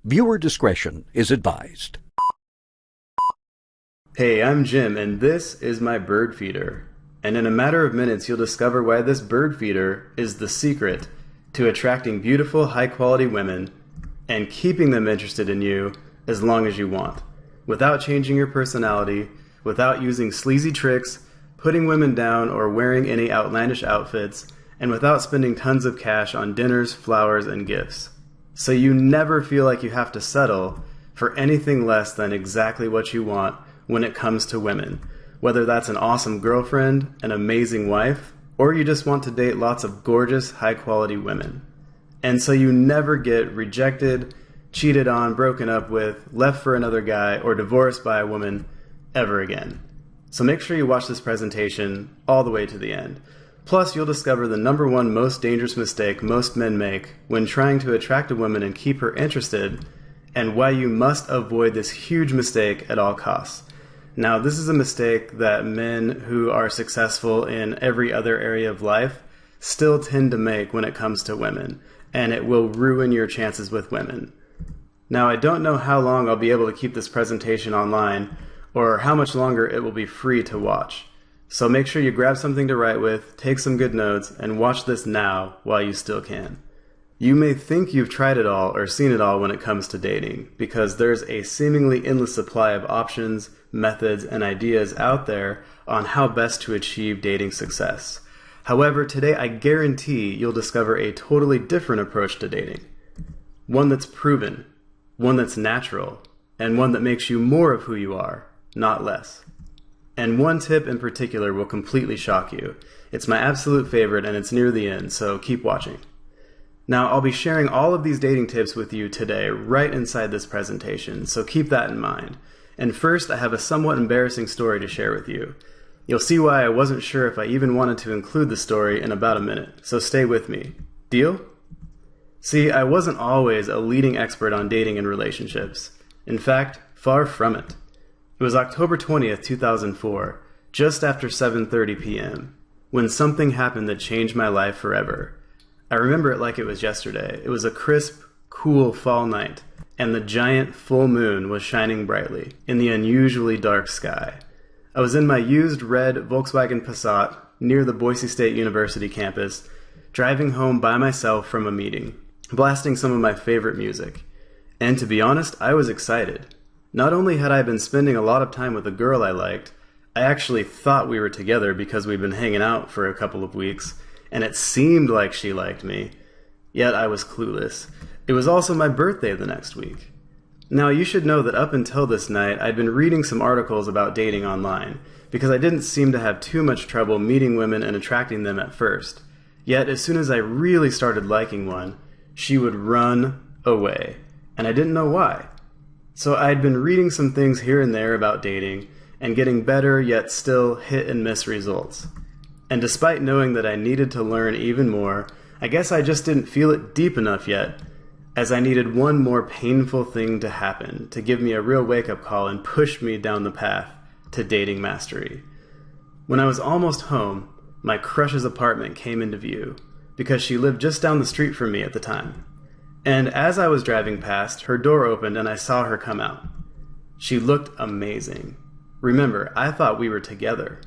Viewer discretion is advised. Hey, I'm Jim, and this is my bird feeder. And in a matter of minutes, you'll discover why this bird feeder is the secret to attracting beautiful, high-quality women and keeping them interested in you as long as you want, without changing your personality, without using sleazy tricks, putting women down, or wearing any outlandish outfits, and without spending tons of cash on dinners, flowers, and gifts. So you never feel like you have to settle for anything less than exactly what you want when it comes to women, whether that's an awesome girlfriend, an amazing wife, or you just want to date lots of gorgeous, high-quality women. And so you never get rejected, cheated on, broken up with, left for another guy, or divorced by a woman ever again. So make sure you watch this presentation all the way to the end. Plus, you'll discover the #1 most dangerous mistake most men make when trying to attract a woman and keep her interested, and why you must avoid this huge mistake at all costs. Now, this is a mistake that men who are successful in every other area of life still tend to make when it comes to women, and it will ruin your chances with women. Now, I don't know how long I'll be able to keep this presentation online, or how much longer it will be free to watch. So make sure you grab something to write with, take some good notes, and watch this now while you still can. You may think you've tried it all or seen it all when it comes to dating, because there's a seemingly endless supply of options, methods, and ideas out there on how best to achieve dating success. However, today I guarantee you'll discover a totally different approach to dating. One that's proven, one that's natural, and one that makes you more of who you are, not less. And one tip in particular will completely shock you. It's my absolute favorite and it's near the end, so keep watching. Now, I'll be sharing all of these dating tips with you today right inside this presentation, so keep that in mind. And first, I have a somewhat embarrassing story to share with you. You'll see why I wasn't sure if I even wanted to include the story in about a minute, so stay with me. Deal? See, I wasn't always a leading expert on dating and relationships. In fact, far from it. It was October 20th, 2004, just after 7:30 p.m., when something happened that changed my life forever. I remember it like it was yesterday. It was a crisp, cool fall night, and the giant full moon was shining brightly in the unusually dark sky. I was in my used red Volkswagen Passat near the Boise State University campus, driving home by myself from a meeting, blasting some of my favorite music. And to be honest, I was excited. Not only had I been spending a lot of time with a girl I liked, I actually thought we were together because we'd been hanging out for a couple of weeks, and it seemed like she liked me, yet I was clueless. It was also my birthday the next week. Now, you should know that up until this night, I'd been reading some articles about dating online, because I didn't seem to have too much trouble meeting women and attracting them at first. Yet, as soon as I really started liking one, she would run away, and I didn't know why. So I'd been reading some things here and there about dating, and getting better yet still hit and miss results. And despite knowing that I needed to learn even more, I guess I just didn't feel it deep enough yet, as I needed one more painful thing to happen to give me a real wake-up call and push me down the path to dating mastery. When I was almost home, my crush's apartment came into view, because she lived just down the street from me at the time. And as I was driving past, her door opened and I saw her come out. She looked amazing. Remember, I thought we were together.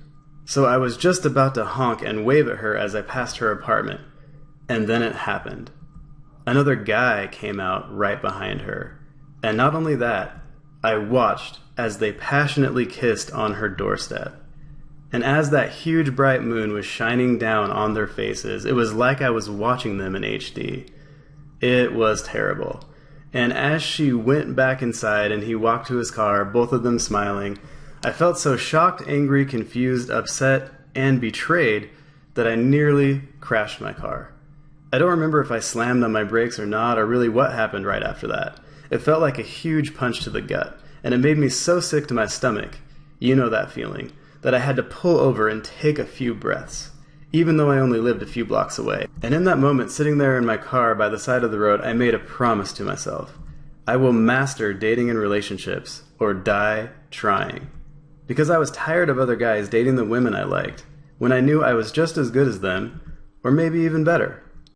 So I was just about to honk and wave at her as I passed her apartment. And then it happened. Another guy came out right behind her. And not only that, I watched as they passionately kissed on her doorstep. And as that huge bright moon was shining down on their faces, it was like I was watching them in HD. It was terrible. And as she went back inside and he walked to his car, both of them smiling, I felt so shocked, angry, confused, upset, and betrayed that I nearly crashed my car. I don't remember if I slammed on my brakes or not, or really what happened right after that. It felt like a huge punch to the gut, and it made me so sick to my stomach, you know that feeling, that I had to pull over and take a few breaths, even though I only lived a few blocks away. And in that moment, sitting there in my car by the side of the road, I made a promise to myself. I will master dating and relationships, or die trying. Because I was tired of other guys dating the women I liked, when I knew I was just as good as them, or maybe even better.